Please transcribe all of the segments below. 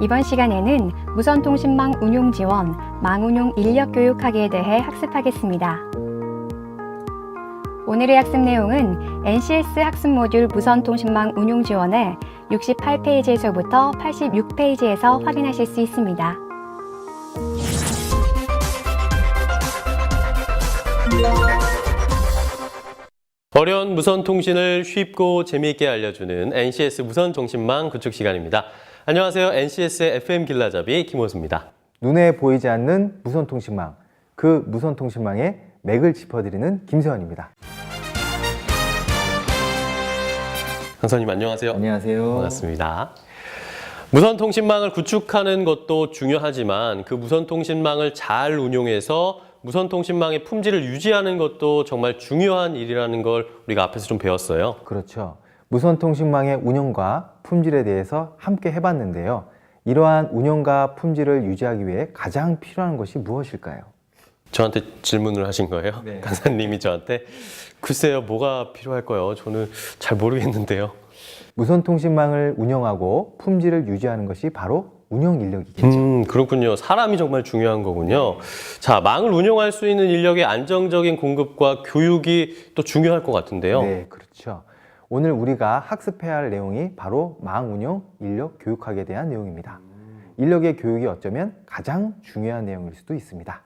이번 시간에는 무선통신망 운용 지원, 망운용 인력 교육하기에 대해 학습하겠습니다. 오늘의 학습 내용은 NCS 학습 모듈 무선통신망 운용 지원을 68페이지에서부터 86페이지에서 확인하실 수 있습니다. 어려운 무선 통신을 쉽고 재미있게 알려주는 NCS 무선 통신망 구축 시간입니다. 안녕하세요. NCS의 FM 길라잡이 김호수입니다. 눈에 보이지 않는 무선 통신망, 그 무선 통신망의 맥을 짚어드리는 김세환입니다. 강사님 안녕하세요. 안녕하세요. 반갑습니다. 무선 통신망을 구축하는 것도 중요하지만 그 무선 통신망을 잘 운용해서 무선 통신망의 품질을 유지하는 것도 정말 중요한 일이라는 걸 우리가 앞에서 좀 배웠어요. 그렇죠. 무선 통신망의 운영과 품질에 대해서 함께 해봤는데요. 이러한 운영과 품질을 유지하기 위해 가장 필요한 것이 무엇일까요? 저한테 질문을 하신 거예요? 네. 강사님이 저한테? 글쎄요, 뭐가 필요할까요? 저는 잘 모르겠는데요. 무선 통신망을 운영하고 품질을 유지하는 것이 바로 운영 인력이겠죠. 그렇군요. 사람이 정말 중요한 거군요. 자, 망을 운영할 수 있는 인력의 안정적인 공급과 교육이 또 중요할 것 같은데요. 네, 그렇죠. 오늘 우리가 학습해야 할 내용이 바로 망 운영 인력 교육학에 대한 내용입니다. 인력의 교육이 어쩌면 가장 중요한 내용일 수도 있습니다.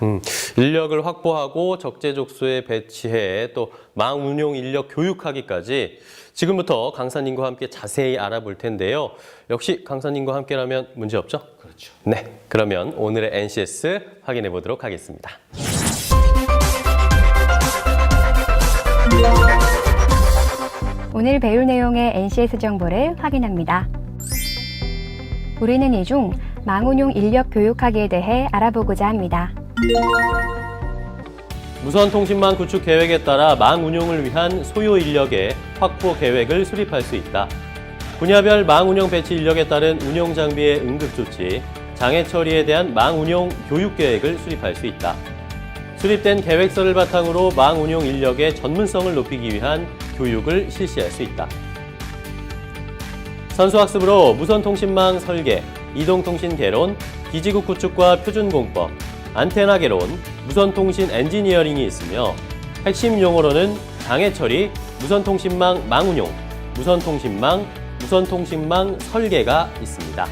인력을 확보하고 적재적소에 배치해 또 망 운용 인력 교육하기까지 지금부터 강사님과 함께 자세히 알아볼 텐데요. 역시 강사님과 함께라면 문제없죠? 그렇죠. 네, 그러면 오늘의 NCS 확인해 보도록 하겠습니다. 오늘 배울 내용의 NCS 정보를 확인합니다. 우리는 이 중 망운용 인력 교육하기에 대해 알아보고자 합니다. 무선 통신망 구축 계획에 따라 망 운용을 위한 소요 인력의 확보 계획을 수립할 수 있다. 분야별 망 운용 배치 인력에 따른 운용 장비의 응급 조치, 장애 처리에 대한 망 운용 교육 계획을 수립할 수 있다. 수립된 계획서를 바탕으로 망 운용 인력의 전문성을 높이기 위한 교육을 실시할 수 있다. 선수학습으로 무선 통신망 설계, 이동통신 개론, 기지국 구축과 표준공법, 안테나 개론, 무선통신 엔지니어링이 있으며 핵심 용어로는 장애 처리, 무선통신망 망운용, 무선통신망 설계가 있습니다.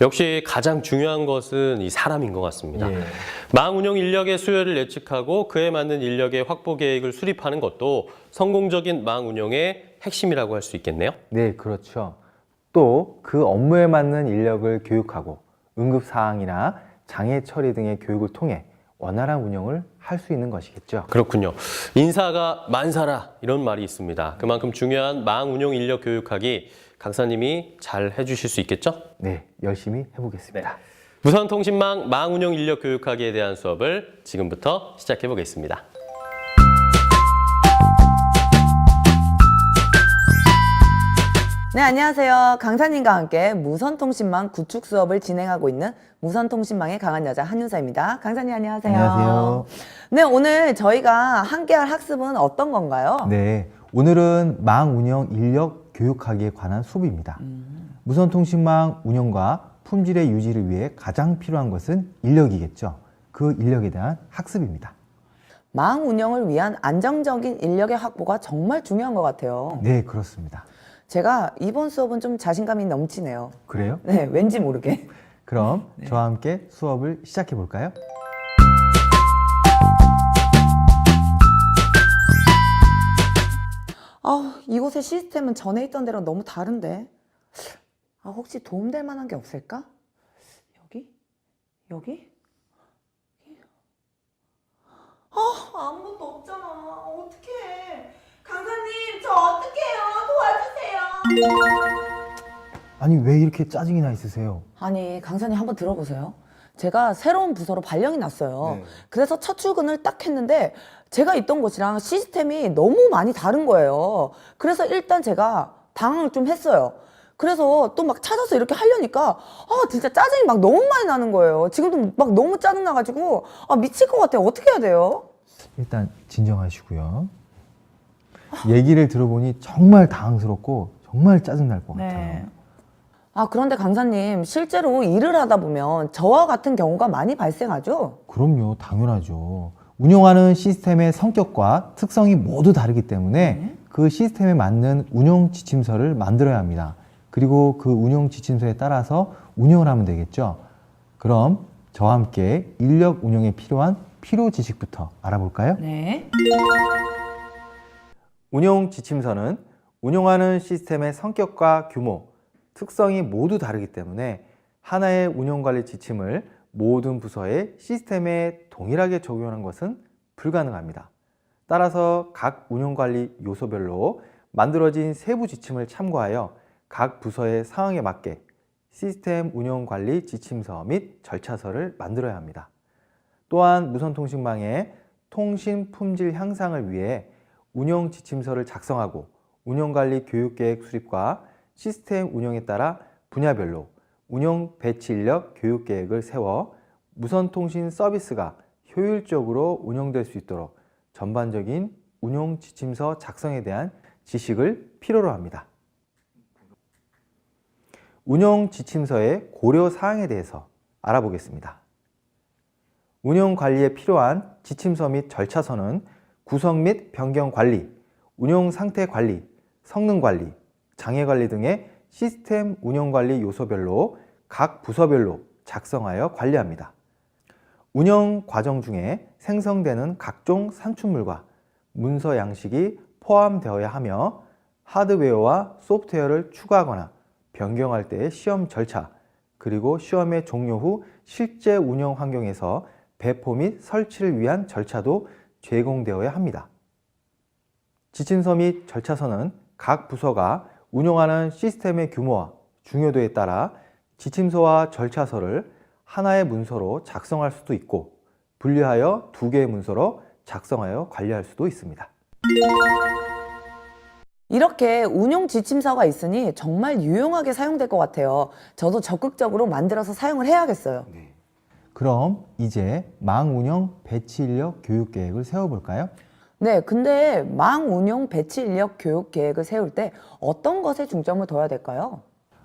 역시 가장 중요한 것은 이 사람인 것 같습니다. 예. 망운용 인력의 수요를 예측하고 그에 맞는 인력의 확보 계획을 수립하는 것도 성공적인 망운용의 핵심이라고 할 수 있겠네요. 네, 그렇죠. 또 그 업무에 맞는 인력을 교육하고 응급사항이나 장애 처리 등의 교육을 통해 원활한 운영을 할 수 있는 것이겠죠. 그렇군요. 인사가 만사라 이런 말이 있습니다. 그만큼 중요한 망 운용 인력 교육하기 강사님이 잘 해주실 수 있겠죠? 네, 열심히 해보겠습니다. 무선 통신망 망 운용 인력 교육하기에 대한 수업을 지금부터 시작해 보겠습니다. 네, 안녕하세요. 강사님과 함께 무선통신망 구축 수업을 진행하고 있는 무선통신망의 강한 여자 한윤서입니다. 강사님 안녕하세요. 안녕하세요. 네, 오늘 저희가 함께할 학습은 어떤 건가요? 네, 오늘은 망 운영 인력 교육하기에 관한 수업입니다. 무선 통신망 운영과 품질의 유지를 위해 가장 필요한 것은 인력이겠죠. 그 인력에 대한 학습입니다. 망 운영을 위한 안정적인 인력의 확보가 정말 중요한 것 같아요. 네, 그렇습니다. 제가 이번 수업은 좀 자신감이 넘치네요. 그래요? 네, 왠지 모르게. 그럼 저와 함께 수업을 시작해 볼까요? 이곳의 시스템은 전에 있던 데랑 너무 다른데. 혹시 도움될 만한 게 없을까? 여기? 여기? 아무것도 없잖아. 어떡해. 강사님, 저 어떡해요? 도와주세요. 아니, 왜 이렇게 짜증이 나 있으세요? 아니, 강사님 한번 들어보세요. 제가 새로운 부서로 발령이 났어요. 네. 그래서 첫 출근을 딱 했는데 제가 있던 곳이랑 시스템이 너무 많이 다른 거예요. 그래서 일단 제가 당황을 좀 했어요. 그래서 또 막 찾아서 이렇게 하려니까 진짜 짜증이 막 너무 많이 나는 거예요. 지금도 막 너무 짜증 나가지고 미칠 것 같아요. 어떻게 해야 돼요? 일단 진정하시고요. 얘기를 들어보니 정말 당황스럽고 정말 짜증날 것 같아요. 그런데 강사님, 실제로 일을 하다 보면 저와 같은 경우가 많이 발생하죠? 그럼요, 당연하죠. 운영하는 시스템의 성격과 특성이 모두 다르기 때문에 그 시스템에 맞는 운영 지침서를 만들어야 합니다. 그리고 그 운영 지침서에 따라서 운영을 하면 되겠죠. 그럼 저와 함께 인력 운영에 필요한 필요 지식부터 알아볼까요? 네. 운영 지침서는 운영하는 시스템의 성격과 규모, 특성이 모두 다르기 때문에 하나의 운영관리 지침을 모든 부서의 시스템에 동일하게 적용하는 것은 불가능합니다. 따라서 각 운영관리 요소별로 만들어진 세부 지침을 참고하여 각 부서의 상황에 맞게 시스템 운영관리 지침서 및 절차서를 만들어야 합니다. 또한 무선통신망의 통신 품질 향상을 위해 운영 지침서를 작성하고 운영관리 교육계획 수립과 시스템 운영에 따라 분야별로 운영 배치 인력 교육계획을 세워 무선통신 서비스가 효율적으로 운영될 수 있도록 전반적인 운영 지침서 작성에 대한 지식을 필요로 합니다. 운영 지침서의 고려 사항에 대해서 알아보겠습니다. 운영 관리에 필요한 지침서 및 절차서는 구성 및 변경 관리, 운영 상태 관리, 성능 관리, 장애 관리 등의 시스템 운영 관리 요소별로 각 부서별로 작성하여 관리합니다. 운영 과정 중에 생성되는 각종 산출물과 문서 양식이 포함되어야 하며 하드웨어와 소프트웨어를 추가하거나 변경할 때의 시험 절차, 그리고 시험의 종료 후 실제 운영 환경에서 배포 및 설치를 위한 절차도 제공되어야 합니다. 지침서 및 절차서는 각 부서가 운영하는 시스템의 규모와 중요도에 따라 지침서와 절차서를 하나의 문서로 작성할 수도 있고 분리하여 두 개의 문서로 작성하여 관리할 수도 있습니다. 이렇게 운용 지침서가 있으니 정말 유용하게 사용될 것 같아요. 저도 적극적으로 만들어서 사용을 해야겠어요. 그럼 이제 망운영 배치 인력 교육 계획을 세워볼까요? 네, 근데 망운용 배치 인력 교육 계획을 세울 때 어떤 것에 중점을 둬야 될까요?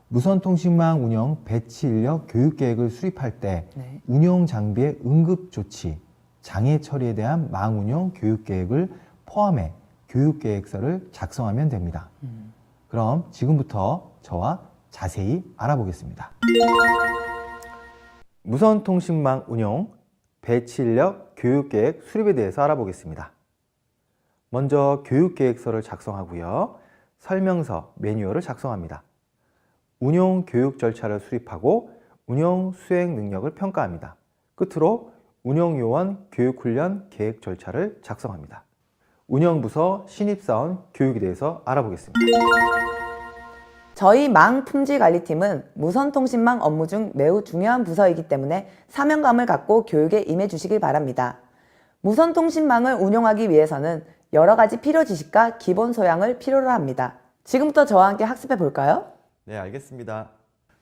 무선통신망 운영 배치 인력 교육 계획을 수립할 때 네. 운영 장비의 응급 조치, 장애 처리에 대한 망운영 교육 계획을 포함해 교육 계획서를 작성하면 됩니다. 그럼 지금부터 저와 자세히 알아보겠습니다. 무선통신망 운영 배치 인력 교육 계획 수립에 대해서 알아보겠습니다. 먼저 교육 계획서를 작성하고요. 설명서, 매뉴얼을 작성합니다. 운영 교육 절차를 수립하고 운영 수행 능력을 평가합니다. 끝으로 운영 요원 교육 훈련 계획 절차를 작성합니다. 운영부서 신입사원 교육에 대해서 알아보겠습니다. 저희 망 품질관리팀은 무선통신망 업무 중 매우 중요한 부서이기 때문에 사명감을 갖고 교육에 임해 주시길 바랍니다. 무선통신망을 운영하기 위해서는 여러 가지 필요 지식과 기본 소양을 필요로 합니다. 지금부터 저와 함께 학습해 볼까요? 네, 알겠습니다.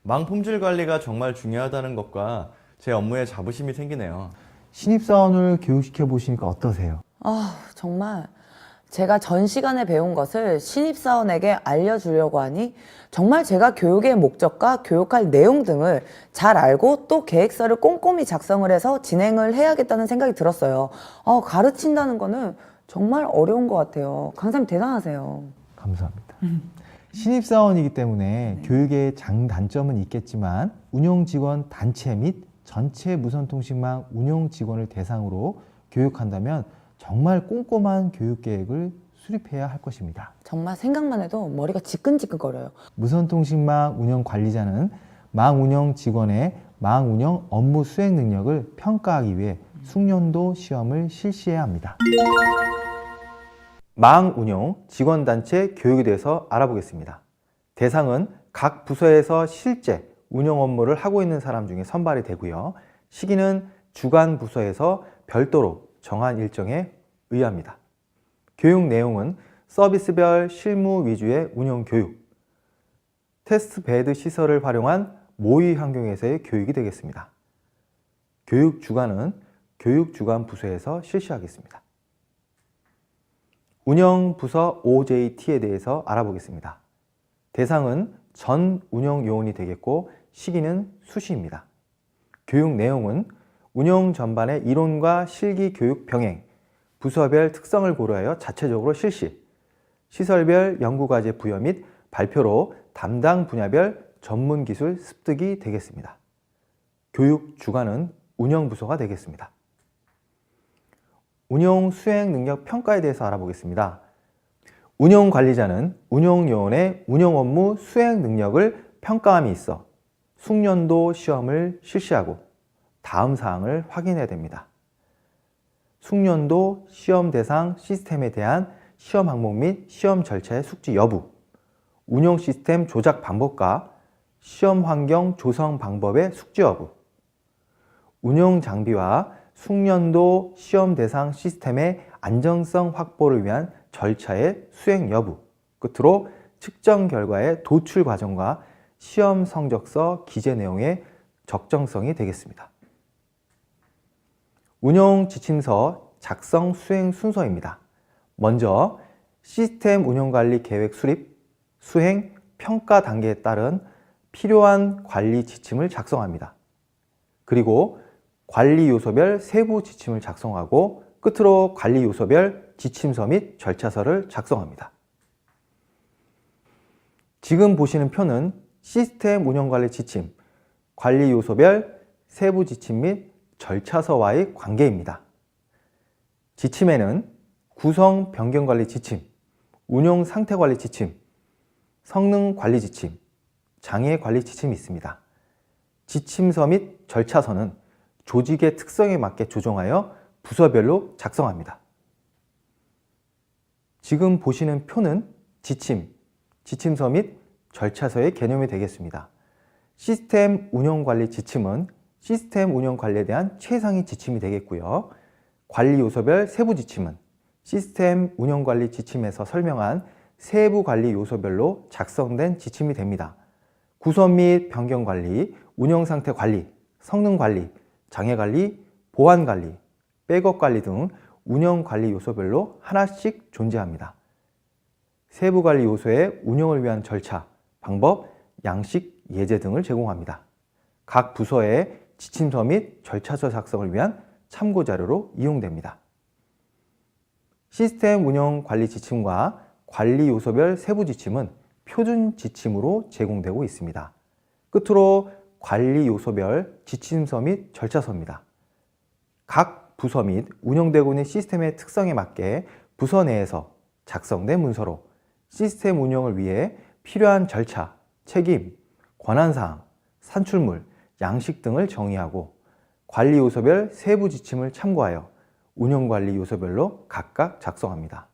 망 품질 관리가 정말 중요하다는 것과 제 업무에 자부심이 생기네요. 신입사원을 교육시켜 보시니까 어떠세요? 정말 제가 전 시간에 배운 것을 신입사원에게 알려주려고 하니 정말 제가 교육의 목적과 교육할 내용 등을 잘 알고 또 계획서를 꼼꼼히 작성을 해서 진행을 해야겠다는 생각이 들었어요. 가르친다는 거는 정말 어려운 것 같아요. 강사님 대단하세요. 감사합니다. 신입사원이기 때문에 교육의 장단점은 있겠지만 운영 직원 단체 및 전체 무선통신망 운영 직원을 대상으로 교육한다면 정말 꼼꼼한 교육 계획을 수립해야 할 것입니다. 정말 생각만 해도 머리가 지끈지끈거려요. 무선통신망 운영 관리자는 망 운영 직원의 망 운영 업무 수행 능력을 평가하기 위해 숙련도 시험을 실시해야 합니다. 망 운영 직원 단체 교육에 대해서 알아보겠습니다. 대상은 각 부서에서 실제 운영 업무를 하고 있는 사람 중에 선발이 되고요. 시기는 주간 부서에서 별도로 정한 일정에 의합니다. 교육 내용은 서비스별 실무 위주의 운영 교육, 테스트 베드 시설을 활용한 모의 환경에서의 교육이 되겠습니다. 교육 주간은 교육 주간 부서에서 실시하겠습니다. 운영 부서 OJT에 대해서 알아보겠습니다. 대상은 전 운영 요원이 되겠고 시기는 수시입니다. 교육 내용은 운영 전반의 이론과 실기 교육 병행, 부서별 특성을 고려하여 자체적으로 실시, 시설별 연구과제 부여 및 발표로 담당 분야별 전문기술 습득이 되겠습니다. 교육 주관은 운영부서가 되겠습니다. 운영 수행 능력 평가에 대해서 알아보겠습니다. 운영관리자는 운영요원의 운영 업무 수행 능력을 평가함에 있어 숙련도 시험을 실시하고 다음 사항을 확인해야 됩니다. 숙련도 시험 대상 시스템에 대한 시험 항목 및 시험 절차의 숙지 여부, 운영 시스템 조작 방법과 시험 환경 조성 방법의 숙지 여부, 운영 장비와 숙련도 시험 대상 시스템의 안정성 확보를 위한 절차의 수행 여부, 끝으로 측정 결과의 도출 과정과 시험 성적서 기재 내용의 적정성이 되겠습니다. 운영 지침서 작성 수행 순서입니다. 먼저 시스템 운영관리 계획 수립, 수행, 평가 단계에 따른 필요한 관리 지침을 작성합니다. 그리고 관리 요소별 세부 지침을 작성하고 끝으로 관리 요소별 지침서 및 절차서를 작성합니다. 지금 보시는 표는 시스템 운영관리 지침, 관리 요소별 세부 지침 및 절차서와의 관계입니다. 지침에는 구성 변경관리 지침, 운영 상태관리 지침, 성능관리 지침, 장애관리 지침이 있습니다. 지침서 및 절차서는 조직의 특성에 맞게 조정하여 부서별로 작성합니다. 지금 보시는 표는 지침, 지침서 및 절차서의 개념이 되겠습니다. 시스템 운영관리 지침은 시스템 운영관리에 대한 최상위 지침이 되겠고요. 관리 요소별 세부 지침은 시스템 운영관리 지침에서 설명한 세부 관리 요소별로 작성된 지침이 됩니다. 구성 및 변경 관리, 운영 상태 관리, 성능 관리, 장애 관리, 보안 관리, 백업 관리 등 운영 관리 요소별로 하나씩 존재합니다. 세부 관리 요소의 운영을 위한 절차, 방법, 양식, 예제 등을 제공합니다. 각 부서의 지침서 및 절차서 작성을 위한 참고 자료로 이용됩니다. 시스템 운영 관리 지침과 관리 요소별 세부 지침은 표준 지침으로 제공되고 있습니다. 끝으로 관리 요소별 지침서 및 절차서입니다. 각 부서 및 운영되고 있는 시스템의 특성에 맞게 부서 내에서 작성된 문서로 시스템 운영을 위해 필요한 절차, 책임, 권한사항, 산출물, 양식 등을 정의하고 관리 요소별 세부 지침을 참고하여 운영관리 요소별로 각각 작성합니다.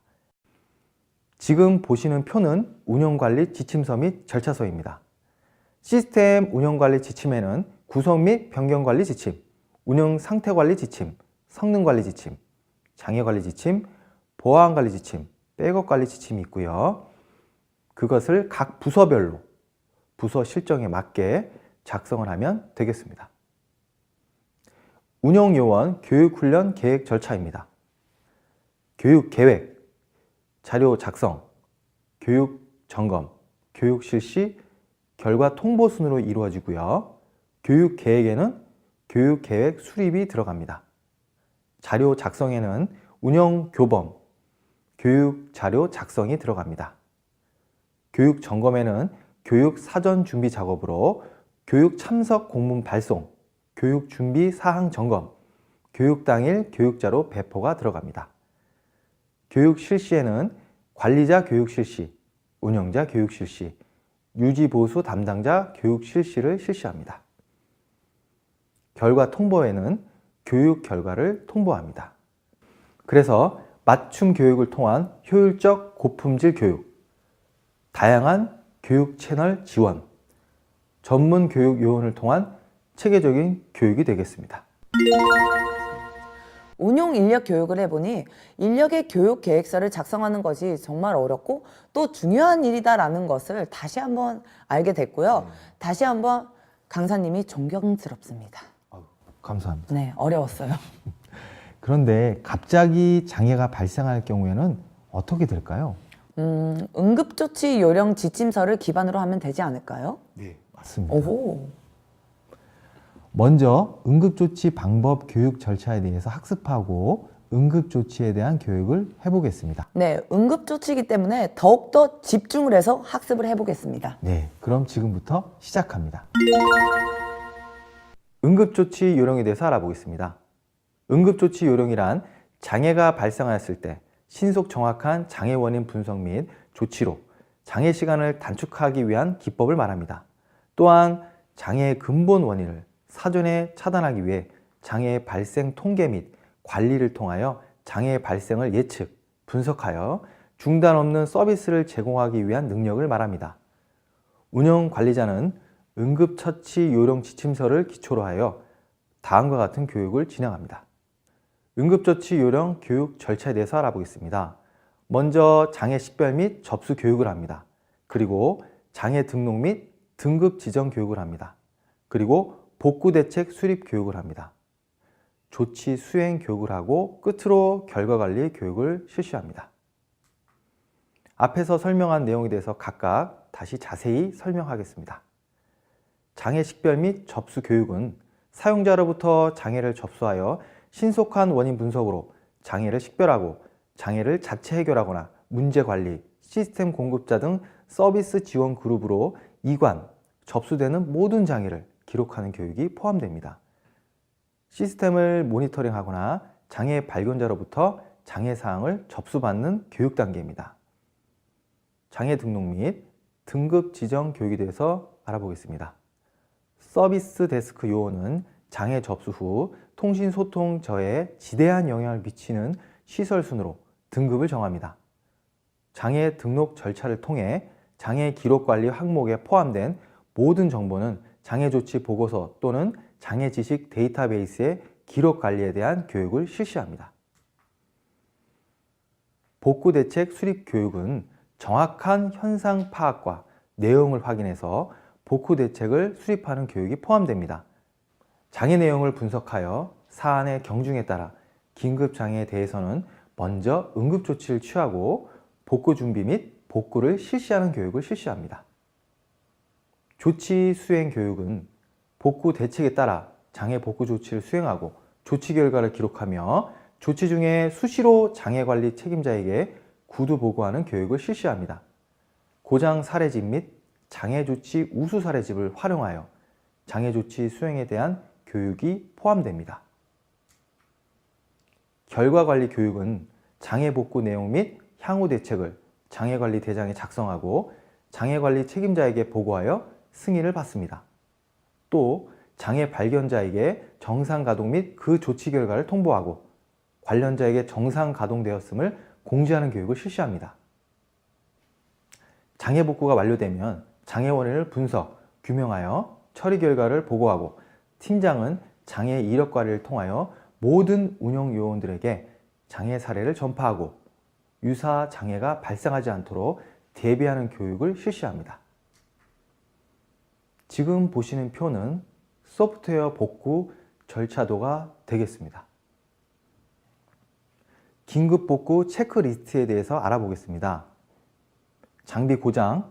지금 보시는 표는 운영관리 지침서 및 절차서입니다. 시스템 운영관리 지침에는 구성 및 변경관리 지침, 운영 상태관리 지침, 성능관리 지침, 장애관리 지침, 보안관리 지침, 백업관리 지침이 있고요. 그것을 각 부서별로 부서 실정에 맞게 작성을 하면 되겠습니다. 운영요원 교육훈련 계획 절차입니다. 교육 계획, 자료 작성, 교육 점검, 교육 실시, 결과 통보 순으로 이루어지고요. 교육 계획에는 교육 계획 수립이 들어갑니다. 자료 작성에는 운영 교범, 교육 자료 작성이 들어갑니다. 교육 점검에는 교육 사전 준비 작업으로 교육 참석 공문 발송, 교육 준비 사항 점검, 교육 당일 교육자료 배포가 들어갑니다. 교육 실시에는 관리자 교육 실시, 운영자 교육 실시, 유지 보수 담당자 교육 실시를 실시합니다. 결과 통보에는 교육 결과를 통보합니다. 그래서 맞춤 교육을 통한 효율적 고품질 교육, 다양한 교육 채널 지원, 전문 교육 요원을 통한 체계적인 교육이 되겠습니다. 운용 인력 교육을 해보니 인력의 교육 계획서를 작성하는 것이 정말 어렵고 또 중요한 일이다라는 것을 다시 한번 알게 됐고요. 다시 한번 강사님이 존경스럽습니다. 감사합니다. 네, 어려웠어요. 그런데 갑자기 장애가 발생할 경우에는 어떻게 될까요? 응급조치 요령 지침서를 기반으로 하면 되지 않을까요? 네, 맞습니다. 오호. 먼저 응급조치 방법 교육 절차에 대해서 학습하고 응급조치에 대한 교육을 해보겠습니다. 네, 응급조치이기 때문에 더욱더 집중을 해서 학습을 해보겠습니다. 네, 그럼 지금부터 시작합니다. 응급조치 요령에 대해서 알아보겠습니다. 응급조치 요령이란 장애가 발생하였을 때 신속 정확한 장애 원인 분석 및 조치로 장애 시간을 단축하기 위한 기법을 말합니다. 또한 장애의 근본 원인을 사전에 차단하기 위해 장애 발생 통계 및 관리를 통하여 장애 발생을 예측, 분석하여 중단 없는 서비스를 제공하기 위한 능력을 말합니다. 운영 관리자는 응급처치 요령 지침서를 기초로 하여 다음과 같은 교육을 진행합니다. 응급처치 요령 교육 절차에 대해서 알아보겠습니다. 먼저 장애 식별 및 접수 교육을 합니다. 그리고 장애 등록 및 등급 지정 교육을 합니다. 그리고 복구 대책 수립 교육을 합니다. 조치 수행 교육을 하고 끝으로 결과 관리 교육을 실시합니다. 앞에서 설명한 내용에 대해서 각각 다시 자세히 설명하겠습니다. 장애 식별 및 접수 교육은 사용자로부터 장애를 접수하여 신속한 원인 분석으로 장애를 식별하고 장애를 자체 해결하거나 문제 관리, 시스템 공급자 등 서비스 지원 그룹으로 이관, 접수되는 모든 장애를 기록하는 교육이 포함됩니다. 시스템을 모니터링하거나 장애 발견자로부터 장애 사항을 접수받는 교육 단계입니다. 장애 등록 및 등급 지정 교육에 대해서 알아보겠습니다. 서비스 데스크 요원은 장애 접수 후 통신 소통 저에 지대한 영향을 미치는 시설 순으로 등급을 정합니다. 장애 등록 절차를 통해 장애 기록 관리 항목에 포함된 모든 정보는 장애 조치 보고서 또는 장애 지식 데이터베이스의 기록 관리에 대한 교육을 실시합니다. 복구 대책 수립 교육은 정확한 현상 파악과 내용을 확인해서 복구 대책을 수립하는 교육이 포함됩니다. 장애 내용을 분석하여 사안의 경중에 따라 긴급 장애에 대해서는 먼저 응급 조치를 취하고 복구 준비 및 복구를 실시하는 교육을 실시합니다. 조치 수행 교육은 복구 대책에 따라 장애 복구 조치를 수행하고 조치 결과를 기록하며 조치 중에 수시로 장애 관리 책임자에게 구두 보고하는 교육을 실시합니다. 고장 사례집 및 장애 조치 우수 사례집을 활용하여 장애 조치 수행에 대한 교육이 포함됩니다. 결과 관리 교육은 장애 복구 내용 및 향후 대책을 장애 관리 대장에 작성하고 장애 관리 책임자에게 보고하여 승인을 받습니다. 또 장애 발견자에게 정상 가동 및 그 조치 결과를 통보하고 관련자에게 정상 가동되었음을 공지하는 교육을 실시합니다. 장애 복구가 완료되면 장애 원인을 분석, 규명하여 처리 결과를 보고하고 팀장은 장애 이력 관리를 통하여 모든 운영 요원들에게 장애 사례를 전파하고 유사 장애가 발생하지 않도록 대비하는 교육을 실시합니다. 지금 보시는 표는 소프트웨어 복구 절차도가 되겠습니다. 긴급 복구 체크리스트에 대해서 알아보겠습니다. 장비 고장,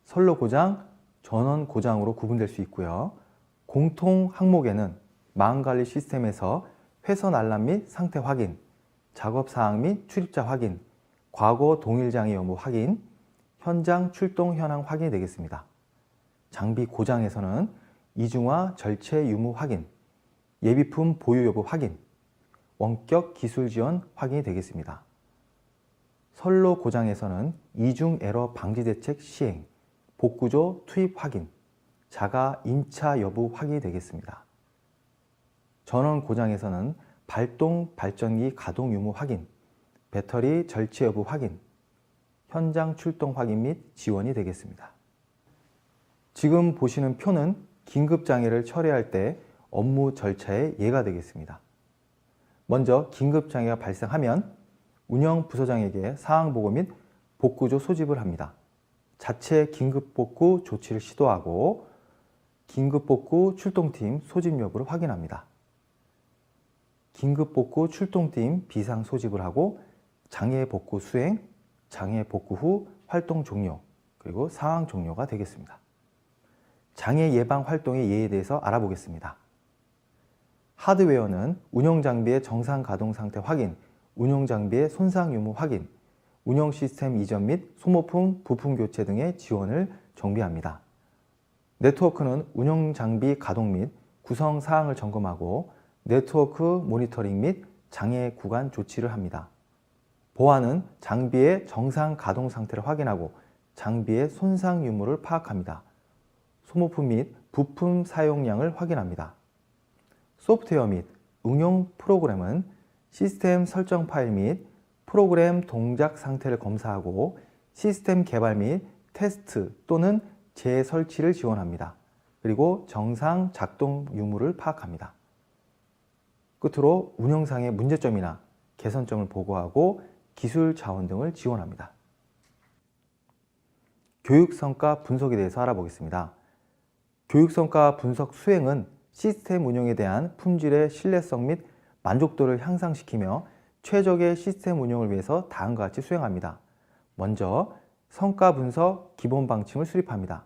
선로 고장, 전원 고장으로 구분될 수 있고요. 공통 항목에는 망관리 시스템에서 회선 알람 및 상태 확인, 작업 사항 및 출입자 확인, 과거 동일 장애 여부 확인, 현장 출동 현황 확인이 되겠습니다. 장비 고장에서는 이중화 절체 유무 확인, 예비품 보유 여부 확인, 원격 기술 지원 확인이 되겠습니다. 선로 고장에서는 이중 에러 방지 대책 시행, 복구조 투입 확인, 자가 임차 여부 확인이 되겠습니다. 전원 고장에서는 발동 발전기 가동 유무 확인, 배터리 절체 여부 확인, 현장 출동 확인 및 지원이 되겠습니다. 지금 보시는 표는 긴급장애를 처리할 때 업무 절차의 예가 되겠습니다. 먼저 긴급장애가 발생하면 운영부서장에게 사항보고 및 복구조 소집을 합니다. 자체 긴급복구 조치를 시도하고 긴급복구 출동팀 소집 여부를 확인합니다. 긴급복구 출동팀 비상 소집을 하고 장애 복구 수행, 장애 복구 후 활동 종료, 그리고 상황 종료가 되겠습니다. 장애 예방 활동의 예에 대해서 알아보겠습니다. 하드웨어는 운영 장비의 정상 가동 상태 확인, 운영 장비의 손상 유무 확인, 운영 시스템 이전 및 소모품, 부품 교체 등의 지원을 정비합니다. 네트워크는 운영 장비 가동 및 구성 사항을 점검하고 네트워크 모니터링 및 장애 구간 조치를 합니다. 보안은 장비의 정상 가동 상태를 확인하고 장비의 손상 유무를 파악합니다. 소모품 및 부품 사용량을 확인합니다. 소프트웨어 및 응용 프로그램은 시스템 설정 파일 및 프로그램 동작 상태를 검사하고 시스템 개발 및 테스트 또는 재설치를 지원합니다. 그리고 정상 작동 유무를 파악합니다. 끝으로 운영상의 문제점이나 개선점을 보고하고 기술 자원 등을 지원합니다. 교육성과 분석에 대해서 알아보겠습니다. 교육성과 분석 수행은 시스템 운영에 대한 품질의 신뢰성 및 만족도를 향상시키며 최적의 시스템 운영을 위해서 다음과 같이 수행합니다. 먼저 성과 분석 기본 방침을 수립합니다.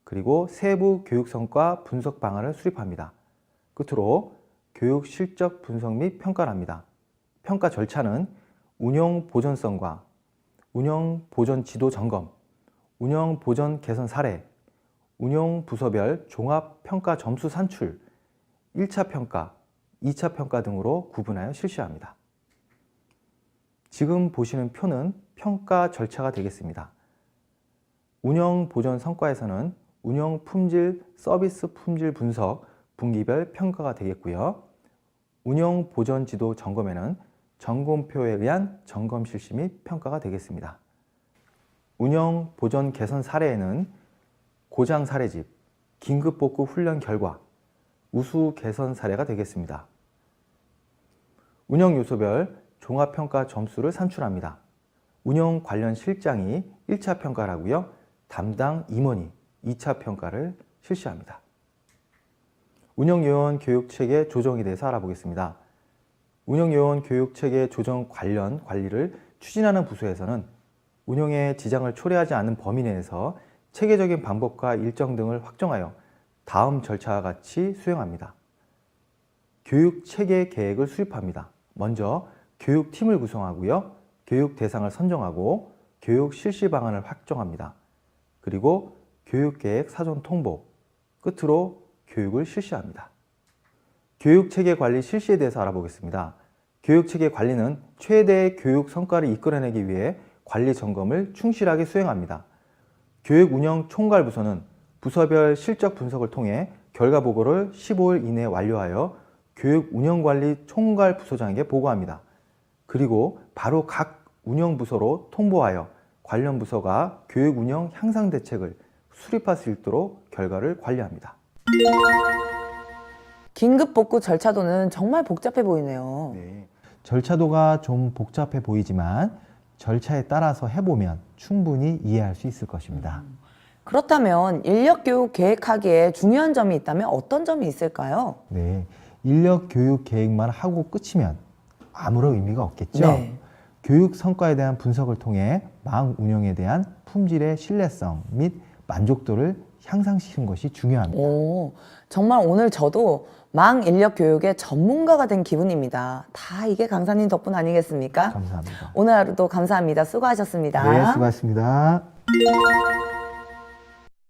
그리고 세부 교육성과 분석 방안을 수립합니다. 끝으로 교육 실적 분석 및 평가를 합니다. 평가 절차는 운영 보전성과 운영 보전 지도 점검, 운영 보전 개선 사례, 운영 부서별 종합 평가 점수 산출, 1차 평가, 2차 평가 등으로 구분하여 실시합니다. 지금 보시는 표는 평가 절차가 되겠습니다. 운영 보전 성과에서는 운영 품질, 서비스 품질 분석, 분기별 평가가 되겠고요. 운영 보전 지도 점검에는 점검표에 의한 점검 실시 및 평가가 되겠습니다. 운영 보전 개선 사례에는 고장 사례집, 긴급 복구 훈련 결과, 우수 개선 사례가 되겠습니다. 운영 요소별 종합평가 점수를 산출합니다. 운영 관련 실장이 1차 평가를 하고요. 담당 임원이 2차 평가를 실시합니다. 운영요원 교육체계 조정에 대해서 알아보겠습니다. 운영요원 교육체계 조정 관련 관리를 추진하는 부서에서는 운영에 지장을 초래하지 않는 범위 내에서 체계적인 방법과 일정 등을 확정하여 다음 절차와 같이 수행합니다. 교육체계 계획을 수립합니다. 먼저 교육팀을 구성하고요. 교육 대상을 선정하고 교육 실시 방안을 확정합니다. 그리고 교육계획 사전 통보, 끝으로 교육을 실시합니다. 교육체계 관리 실시에 대해서 알아보겠습니다. 교육체계 관리는 최대의 교육 성과를 이끌어내기 위해 관리 점검을 충실하게 수행합니다. 교육운영 총괄부서는 부서별 실적 분석을 통해 결과 보고를 15일 이내에 완료하여 교육운영관리 총괄부서장에게 보고합니다. 그리고 바로 각 운영부서로 통보하여 관련 부서가 교육운영 향상 대책을 수립할 수 있도록 결과를 관리합니다. 긴급 복구 절차도는 정말 복잡해 보이네요. 네, 절차도가 좀 복잡해 보이지만 절차에 따라서 해보면 충분히 이해할 수 있을 것입니다. 그렇다면 인력 교육 계획하기에 중요한 점이 있다면 어떤 점이 있을까요? 네, 인력 교육 계획만 하고 끝이면 아무런 의미가 없겠죠. 네. 교육 성과에 대한 분석을 통해 망 운영에 대한 품질의 신뢰성 및 만족도를 향상시키는 것이 중요합니다. 오, 정말 오늘 저도 망 인력 교육의 전문가가 된 기분입니다. 다 이게 강사님 덕분 아니겠습니까? 감사합니다. 오늘 하루도 감사합니다. 수고하셨습니다. 네, 수고하셨습니다.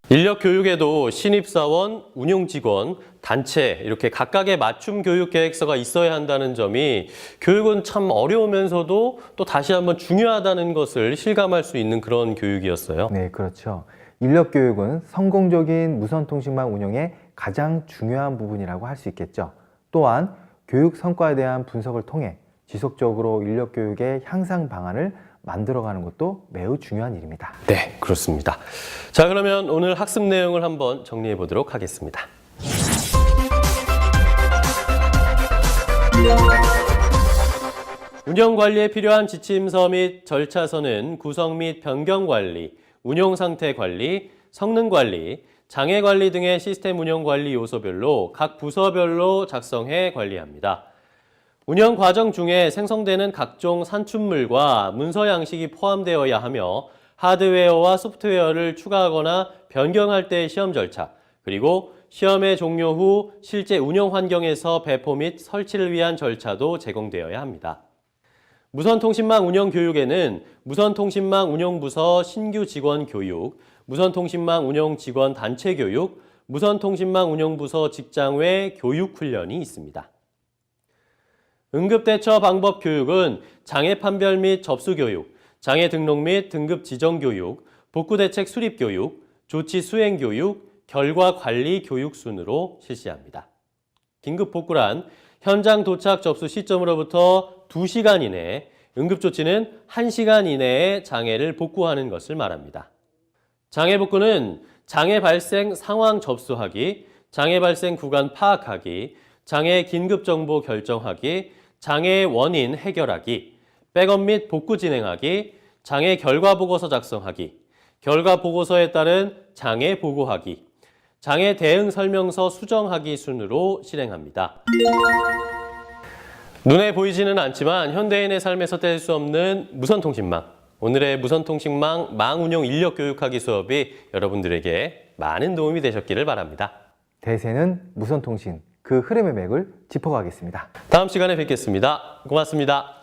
인력 교육에도 신입사원, 운용직원, 단체 이렇게 각각의 맞춤 교육 계획서가 있어야 한다는 점이 교육은 참 어려우면서도 또 다시 한번 중요하다는 것을 실감할 수 있는 그런 교육이었어요. 네, 그렇죠. 인력 교육은 성공적인 무선통신망 운영의 가장 중요한 부분이라고 할 수 있겠죠. 또한 교육 성과에 대한 분석을 통해 지속적으로 인력 교육의 향상 방안을 만들어가는 것도 매우 중요한 일입니다. 네, 그렇습니다. 자, 그러면 오늘 학습 내용을 한번 정리해 보도록 하겠습니다. 운영 관리에 필요한 지침서 및 절차서는 구성 및 변경 관리, 운용 상태 관리, 성능 관리, 장애 관리 등의 시스템 운영 관리 요소별로 각 부서별로 작성해 관리합니다. 운영 과정 중에 생성되는 각종 산출물과 문서 양식이 포함되어야 하며 하드웨어와 소프트웨어를 추가하거나 변경할 때의 시험 절차, 그리고 시험의 종료 후 실제 운영 환경에서 배포 및 설치를 위한 절차도 제공되어야 합니다. 무선통신망 운영 교육에는 무선통신망 운영부서 신규 직원 교육, 무선통신망 운영 직원 단체 교육, 무선통신망 운영부서 직장외 교육 훈련이 있습니다. 응급대처 방법 교육은 장애 판별 및 접수 교육, 장애 등록 및 등급 지정 교육, 복구대책 수립 교육, 조치 수행 교육, 결과 관리 교육 순으로 실시합니다. 긴급 복구란 현장 도착 접수 시점으로부터 2시간 이내, 응급조치는 1시간 이내에 장애를 복구하는 것을 말합니다. 장애 복구는 장애 발생 상황 접수하기, 장애 발생 구간 파악하기, 장애 긴급 정보 결정하기, 장애의 원인 해결하기, 백업 및 복구 진행하기, 장애 결과 보고서 작성하기, 결과 보고서에 따른 장애 보고하기, 장애 대응 설명서 수정하기 순으로 실행합니다. 눈에 보이지는 않지만 현대인의 삶에서 뗄 수 없는 무선통신망. 오늘의 무선통신망 망운용 인력 교육하기 수업이 여러분들에게 많은 도움이 되셨기를 바랍니다. 대세는 무선통신, 그 흐름의 맥을 짚어가겠습니다. 다음 시간에 뵙겠습니다. 고맙습니다.